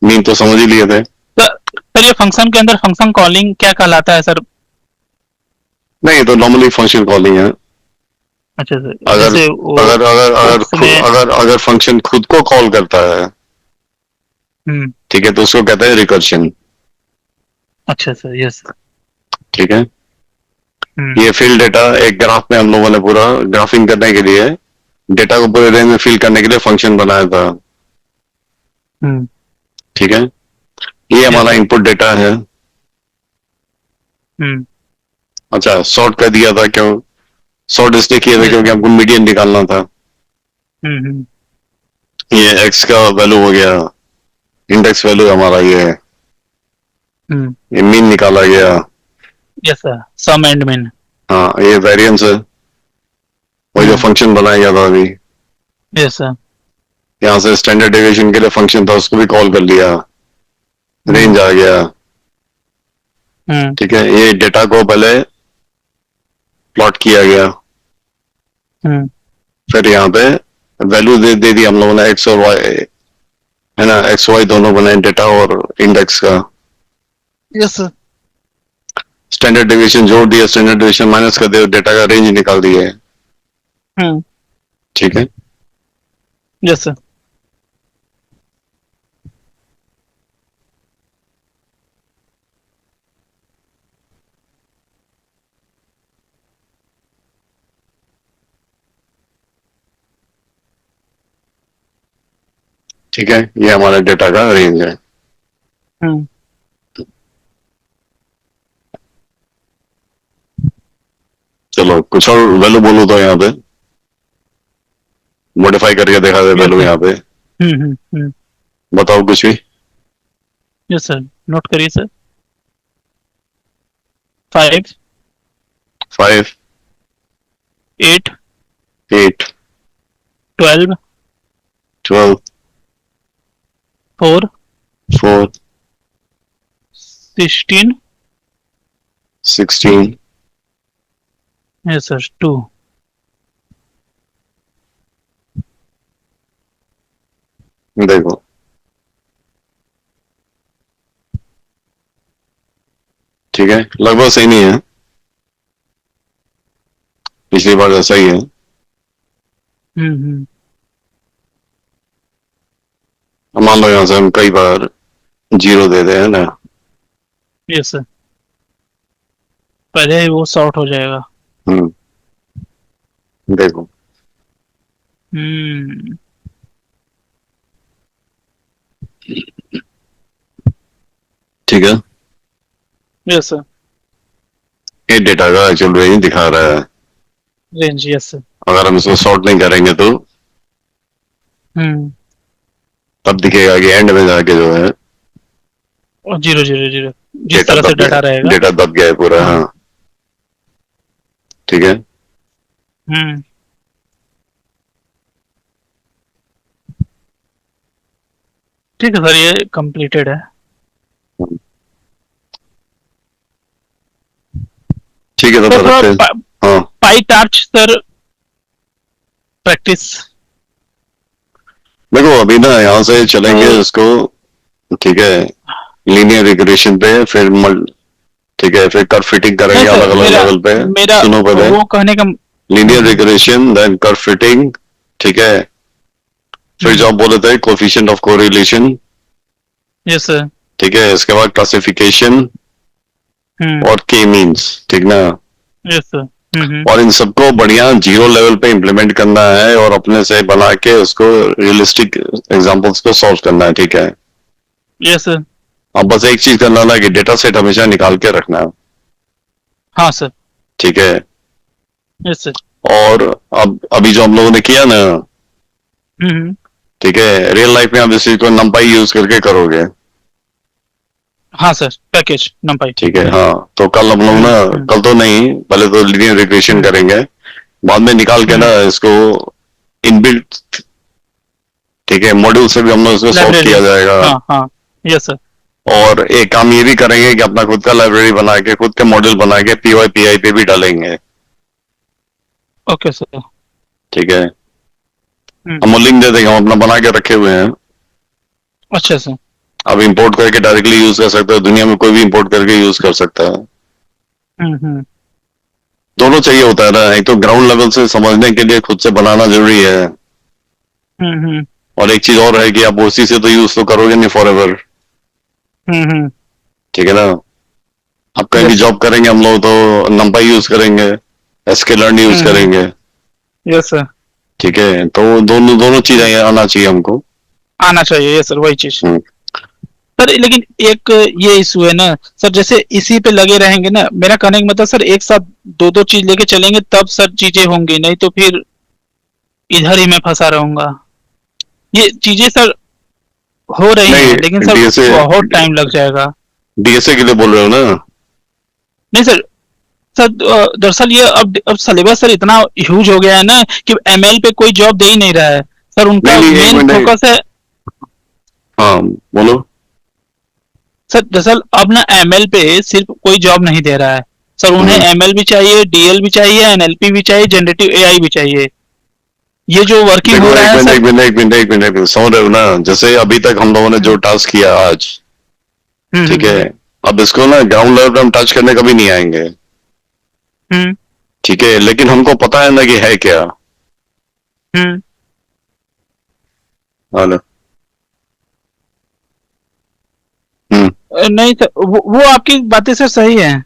मीन तो समझ ही लिए थे। सर ये फंक्शन के अंदर फंक्शन कॉलिंग क्या कहलाता है सर? नहीं, तो नॉर्मली फंक्शन कॉलिंग है। अच्छा सर, अगर जैसे अगर अगर अगर उसमें- अगर अगर फंक्शन खुद को कॉल करता है, ठीक है, तो उसको कहते हैं रिकर्शन, अच्छा सर। यस। ठीक है। ये फिल डेटा एक ग्राफ में हम लोगों ने पूरा ग्राफिंग करने के लिए डेटा को पूरे रेंज में फिल करने के लिए फंक्शन बनाया था, ठीक है। ये हमारा इनपुट डेटा है। अच्छा, सॉर्ट कर दिया था, क्यों सॉर्ट इसलिए किया था क्योंकि हमको मीडियन निकालना था। ये एक्स का वैल्यू हो गया, इंडेक्स वैल्यू हमारा ये है, ये मीन निकाला गया। Yes sir, sum and mean. हाँ, ये वेरिएंस है, वही जो फंक्शन बनाया गया था अभी। Yes sir. यहाँ से स्टैंडर्ड डेविएशन के लिए फंक्शन था, उसको भी कॉल कर लिया, रेंज आ गया, ठीक है। ये डेटा को पहले प्लॉट किया गया, फिर यहाँ पे वैल्यू दे दी हम लोगों ने एक्स और वाई, है ना, एक्स वाई दोनों बनाए डेटा और इंडेक्स का। Yes sir. स्टैंडर्ड डेविएशन जोड़ दिया, स्टैंडर्ड डेविएशन माइनस कर दिया, डेटा का रेंज निकाल दिए, ठीक है। Yes sir. ठीक है, ये हमारा डेटा का रेंज है। चलो कुछ और वैल्यू बोलो तो यहाँ पे मॉडिफाई करके दिखा दे वैल्यू यहाँ पे, बताओ कुछ भी। यस सर, नोट करिए सर। 5 5 8 8 12 12 4 4 16 16 yes sir 2। देखो, ठीक है, लगभग सही नहीं है, पिछली बार जैसा ही है। मान लो यहाँ से हम कई बार 0 दे दे, है ना। यस सर, पहले ही वो सॉर्ट हो जाएगा। देखो, ठीक है, यस सर। ये डेटा का एक्चुअल रेंज दिखा रहा है। Range, yes sir. अगर हम इसको सॉर्ट नहीं करेंगे तो तब दिखेगा कि एंड में जाके जो है 0 0 0 जिस तरह से डाटा रहेगा, डेटा दब गया है पूरा। हाँ, ठीक है। हम्म। ठीक है सर, ये कंप्लीटेड है। ठीक है तो दादा, थोड़ा रखते हैं। हाँ पाई टार्च सर प्रैक्टिस। देखो, अभी ना यहाँ से चलेंगे इसको, ठीक है, लीनियर रिग्रेशन पे, फिर ठीक है, फिर कर्व फिटिंग नहीं करेंगे सर, अलग अलग मेरा लेवल पे। मेरा सुनो पहले, वो कहने का linear regression, then curve fitting, ठीक है, फिर जो आप बोले थे coefficient of correlation, yes sir. ठीक है, इसके बाद क्लासिफिकेशन और के मीन्स, ठीक ना। Yes sir. और इन सबको बढ़िया जीरो लेवल पे इम्प्लीमेंट करना है और अपने से बना के उसको रियलिस्टिक एग्जांपल्स पे सॉल्व करना है, ठीक है। Yes sir. अब बस एक चीज करना है कि डेटा सेट हमेशा निकाल के रखना है, हाँ सर। ठीक है। Yes sir. और अब अभी जो हम लोगों ने किया ना, हम्म। ठीक है, रियल लाइफ में आप इसी को नंपाई यूज करके करोगे, हाँ सर, पैकेज नंपाई। ठीक है। हाँ, तो कल हम लोग ना, कल तो नहीं, पहले तो लीनियर रिग्रेशन करेंगे, बाद में निकाल के ना इसको इनबिल्ट, ठीक है, मॉड्यूल से भी हम लोग इसको सॉल्व किया जाएगा। हाँ हाँ। Yes sir. और एक काम ये भी करेंगे कि अपना खुद का लाइब्रेरी बना के, खुद के मॉडल बना के पीवाई पीआई पे भी डालेंगे, ओके सर। ठीक है। हम लिंक दे देंगे, हम अपना बना के रखे हुए हैं। अच्छा सर। अब इंपोर्ट करके डायरेक्टली यूज कर सकते हो, दुनिया में कोई भी इंपोर्ट करके यूज कर सकता है। दोनों चाहिए होता है ना, एक तो ग्राउंड लेवल से समझने के लिए खुद से बनाना जरूरी है, और एक चीज और है कि आप उसी से तो यूज तो करोगे नहीं फॉर एवर, ठीक है ना। आप कहीं भी जॉब करेंगे हम लोग तो नंपाई यूज करेंगे, एसकेलर्न यूज करेंगे, यस सर। ठीक है। तो दोनों दोनों चीजें आना चाहिए हमको। आना चाहिए, यस सर, वही चीज। सर लेकिन एक ये इशू है ना सर, जैसे इसी पे लगे रहेंगे ना, मेरा कहने का मतलब सर एक साथ दो दो चीज लेके चलेंगे तब सर चीजें होंगी, नहीं तो फिर इधर ही मैं फंसा रहूंगा। ये चीजें सर हो रही हैं, लेकिन सर डीएसए, बहुत टाइम लग जाएगा। डीएसए के लिए बोल रहे हो ना? नहीं सर, सर दरअसल ये अब सिलेबस सर इतना ह्यूज हो गया है ना कि एमएल पे कोई जॉब दे ही नहीं रहा है सर, उनका नहीं, एक मेन मिनट, फोकस है। हाँ बोलो। सर दरअसल अब ना एमएल पे सिर्फ कोई जॉब नहीं दे रहा है सर, उन्हें एमएल भी चाहिए, डीएल भी चाहिए, एनएलपी भी चाहिए, जनरेटिव एआई भी चाहिए। ये जो वर्किंग देखो, हो रहा एक है मिनट सर। एक मिनट एक मिनट एक मिनट एक मिनट, समझ रहे हो ना, जैसे अभी तक हम लोगों ने जो टास्क किया आज, ठीक है, अब इसको ना ग्राउंड लेवल पे हम टच करने कभी नहीं आएंगे, ठीक है, लेकिन हमको पता है ना कि है क्या। हेलो। नहीं सर, वो आपकी बातें सर सही है,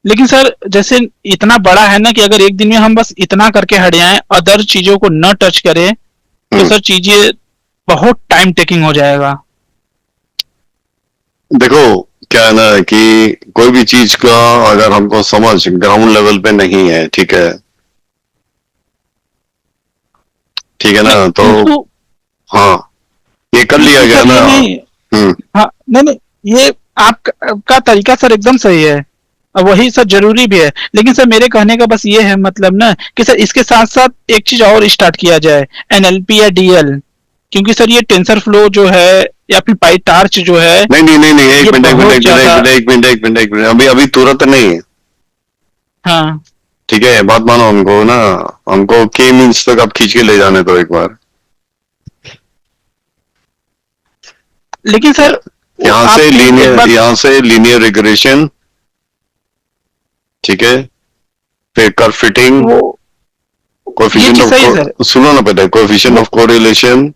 लेकिन सर जैसे इतना बड़ा है ना कि अगर एक दिन में हम बस इतना करके हट जाएं, अदर चीजों को न टच करें, तो सर चीजें बहुत टाइम टेकिंग हो जाएगा। देखो क्या है ना कि कोई भी चीज का अगर हमको समझ ग्राउंड लेवल पे नहीं है, ठीक है, ठीक है ना, तो हाँ, ये कर लिया गया सर ना। ये नहीं, हाँ नहीं नहीं, ये आपका तरीका सर एकदम सही है, और वही सर जरूरी भी है, लेकिन सर मेरे कहने का बस ये है मतलब ना कि सर इसके साथ साथ एक चीज और स्टार्ट किया जाए, एनएलपी या डीएल, क्योंकि सर ये टेंसर फ्लो जो है या फिर पाई टार्च जो है, नहीं नहीं नहीं नहीं, एक मिनट एक मिनट एक मिनट एक मिनट एक मिनट एक मिनट एक मिनट, अभी अभी तुरंत नहीं, हाँ ठीक है, बात मानो हमको ना, हमको के मीन्स तक आप खींच के ले जाने दो एक बार। लेकिन सर यहाँ से लीनियर रिग्रेशन, ठीक है, फिर कर्व फिटिंग, कोएफिशिएंट ऑफ, सुनो ना पहले, कोएफिशिएंट ऑफ कोरिलेशन,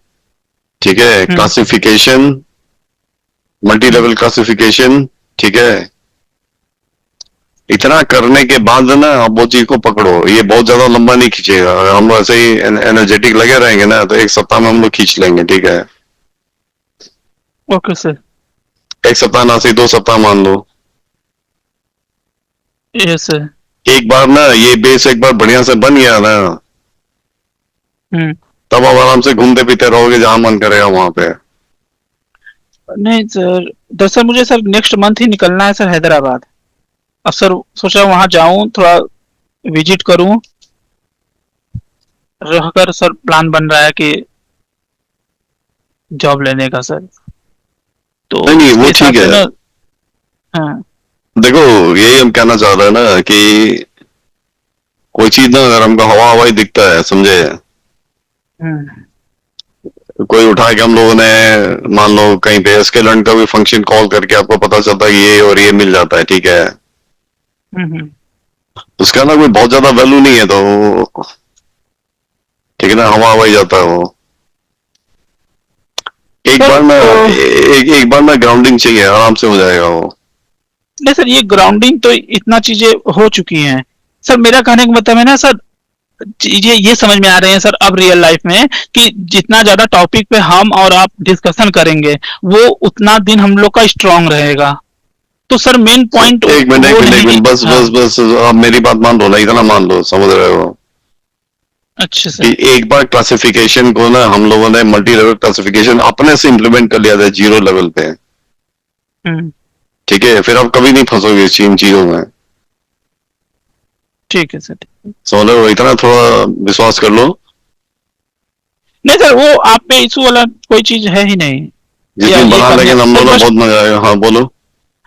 ठीक है, क्लासिफिकेशन, मल्टी लेवल क्लासिफिकेशन, ठीक है। इतना करने के बाद ना आप वो चीज को पकड़ो, ये बहुत ज्यादा लंबा नहीं खींचेगा, अगर हम लोग ऐसे ही एनर्जेटिक लगे रहेंगे ना तो एक सप्ताह में हम लोग खींच लेंगे, ठीक है। Okay sir. एक सप्ताह ना सही 2 सप्ताह मान लो। Yes sir. एक बार ना ये बेस एक बार बढ़िया से बन गया ना, तब आप आराम से घूमते पीते रहोगे जहां मन करेगा वहां पे। नहीं सर, दरअसल मुझे सर नेक्स्ट मंथ ही निकलना है सर हैदराबाद। अब सर सोचा वहां जाऊं, थोड़ा विजिट करूं, रहकर सर प्लान बन रहा है कि जॉब लेने का सर, तो नहीं नहीं, उसके वो हिसाब ठीक से है। ना। हाँ। देखो, यही हम कहना चाह रहे हैं ना कि कोई चीज ना अगर हमको हवा हवाई दिखता है, समझे, हम्म कोई उठा के हम लोगों ने, मान लो कहीं पे एस्केलेंट का भी फंक्शन कॉल करके आपको पता चलता है कि ये और ये मिल जाता है, ठीक है, हम्म। उसका ना कोई बहुत ज्यादा वैल्यू नहीं है, तो ठीक है ना, हवा हवाई जाता है वो। एक सर बार ना, एक बार ना ग्राउंडिंग चाहिए, आराम से हो जाएगा वो। नहीं सर, ये ग्राउंडिंग तो इतना चीजें हो चुकी हैं सर। मेरा कहने का मतलब है ना सर, चीजें ये समझ में आ रहे हैं सर अब रियल लाइफ में कि जितना ज्यादा टॉपिक पे हम और आप डिस्कशन करेंगे, वो उतना दिन हम लोग का स्ट्रांग रहेगा। तो सर मेन पॉइंट एक मिनट एक वो मिनट एक नहीं कि मिनट, बस हाँ। बस बस, आप मेरी बात मान लो ना, इतना मान लो, समझ रहे हो, अच्छा कि सर। एक बार क्लासिफिकेशन को ना हम लोगों ने मल्टी लेवल क्लासिफिकेशन अपने से इम्प्लीमेंट कर लिया था जीरो लेवल पे, हम्म। ठीक है, फिर आप कभी नहीं फंसोगे इन चीजों में, ठीक है सर। समझ रहे हो, इतना थोड़ा विश्वास कर लो। नहीं सर, वो आप पे इशू वाला कोई चीज है ही नहीं। जिस या दिन ये बना करने लेंगे हम सर लोग ना, बस। बहुत मजा आएगा। हाँ बोलो।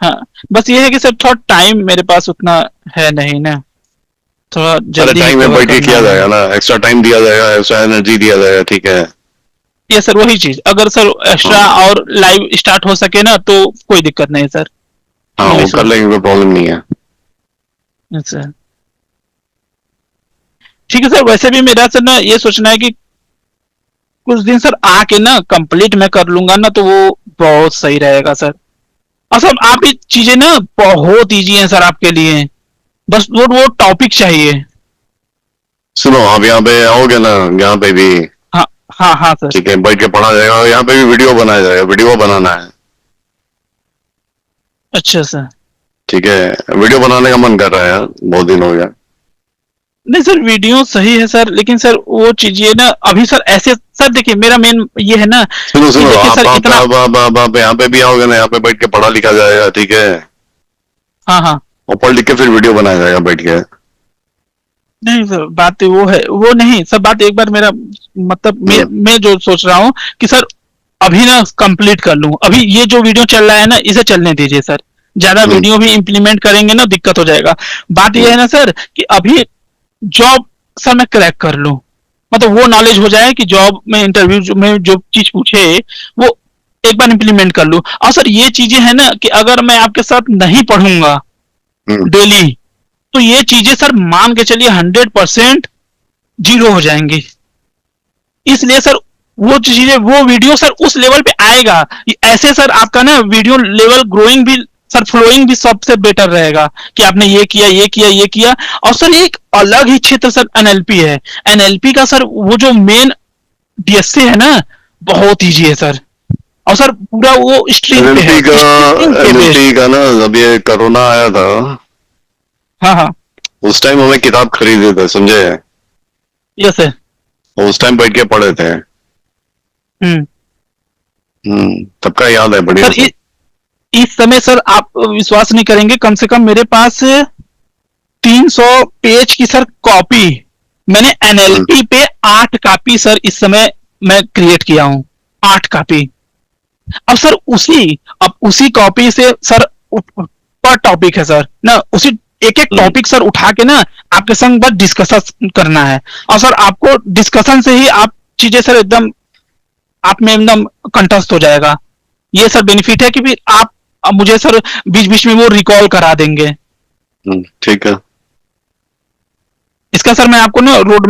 हाँ, बस ये है कि सर थोड़ा टाइम मेरे पास उतना है नहीं ना, थोड़ा अरे जल्दी ही टाइम में कवर बैठ के करना किया है। जाएगा ना, एक्स्ट्रा टाइम दिया जाएगा, एक्स्ट्रा एनर्जी दिया जाएगा, ठीक है। ये सर वही चीज, अगर सर एक्स्ट्रा हाँ और लाइव स्टार्ट हो सके ना तो कोई दिक्कत नहीं सर। हाँ, नो वो कर इश्यूज। लेंगे, कोई प्रॉब्लम नहीं है। अच्छा, ठीक है सर। वैसे भी मेरा सर ना ये सोचना है कि कुछ दिन सर आके ना कंप्लीट मैं कर लूंगा ना, तो वो बहुत सही रहेगा सर। और सर आप ये चीजें ना बहुत इजी हैं सर आपके लिए, बस वो टॉपिक चाहिए। सुनो, आप यहाँ पे आओगे ना, यहाँ पे भी, हाँ हाँ हाँ सर। ठीक है, बैठ के पढ़ा जाएगा, और यहाँ पे भी वीडियो बनाया जाएगा, वीडियो बनाना है, अच्छा सर। ठीक है, वीडियो बनाने का मन कर रहा है यार, बहुत दिन हो गया। नहीं सर, वीडियो सही है सर, लेकिन सर वो चीजें ना अभी सर ऐसे सर देखिए, मेरा मेन ये है ना सुनो कि सुनो, देखिए आप सर आप इतना। आप आप आप, आप यहाँ पे भी आओगे ना, यहाँ पे बैठ के पढ़ा लिखा जाएगा, ठीक है, हाँ हाँ। और पढ़ लिख के फिर वीडियो बनाया जाएगा बैठ के। नहीं सर, बात वो है, वो नहीं सर, बात एक बार मेरा मतलब मैं जो सोच रहा हूँ कि सर अभी ना कंप्लीट कर लूं, अभी ये जो वीडियो चल रहा है ना इसे चलने दीजिए सर। ज्यादा हम्म, वीडियो भी इंप्लीमेंट करेंगे ना दिक्कत हो जाएगा। बात ये है ना सर कि अभी जॉब सर मैं क्रैक कर लूं, मतलब वो नॉलेज हो जाए कि जॉब में इंटरव्यू में जो चीज पूछे वो एक बार इंप्लीमेंट कर लूं। और सर ये चीजें है ना कि अगर मैं आपके साथ नहीं पढ़ूंगा हम्म, डेली, तो ये चीजें सर मान के चलिए 100% जीरो हो जाएंगी। इसलिए सर वो चीजें वो वीडियो सर उस लेवल पे आएगा। ऐसे सर आपका ना वीडियो लेवल ग्रोइंग भी सर, फ्लोइंग भी सबसे बेटर रहेगा कि आपने ये किया ये किया ये किया। और सर एक अलग ही क्षेत्र सर एनएलपी है। एनएलपी का सर वो जो मेन डीएससी है ना, बहुत ईजी है सर। और सर पूरा वो स्ट्रिंग पे है, एनएलपी का, स्ट्रिंग पे बेस्ड। एनएलपी का ना, जब ये कोरोना आया था, हाँ हाँ। उस टाइम हमें किताब खरीदे थे, समझे, यस सर। उस टाइम बैठ के पढ़े थे। हम्म। तब का याद है बढ़िया सर से। इस समय सर आप विश्वास नहीं करेंगे, कम से कम मेरे पास 300 पेज की सर कॉपी, मैंने हम्म, एनएलपी पे 8 कॉपी सर इस समय मैं क्रिएट किया हूं, 8 कॉपी। अब सर अब उसी कॉपी से सर पर टॉपिक है सर ना, उसी एक एक हम्म, टॉपिक सर उठा के ना आपके संग बस डिस्कस करना है। और सर आपको डिस्कशन से ही आप चीजें सर एकदम आप में एकदम कंठस्थ हो जाएगा। ये सर बेनिफिट है कि भी आप अब मुझे सर बीच बीच में वो रिकॉल करा देंगे। ठीक है। इसका सर मैं आपको ना रोड